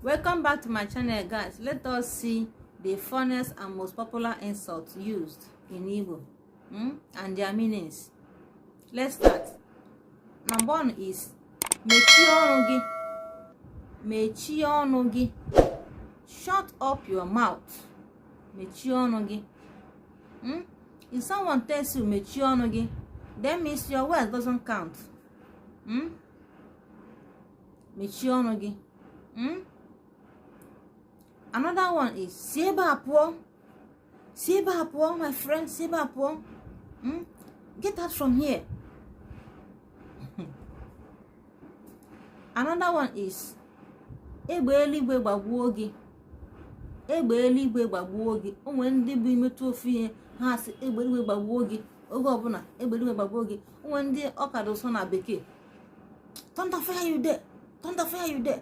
Welcome back to my channel, guys. Let us see the funniest and most popular insults used in Igbo and their meanings. Let's start. Number one is Mechie ọnụ gị. Shut up your mouth. Mechie ọnụ gị. If someone tells you mechie ọnụ gị, that means your word doesn't count. Mechie ọnụ gị. Another one is si ebe a pụọ. Si ebe a pụọ, my friend. Si ebe a pụọ. Get out from here. Another one is egbe eluigwe gbagbuo gị. Egbe eluigwe gbagbuo gị. O nwere ndị bụ imetụ ofu ihe ha sị egbe eluigwe gbagbuo gị. Oge ọbụla egbe eluigwe gbagbuo gị. O nwere ndị ọkado so na bekee. Thunder fire you there. Thunder fire you there.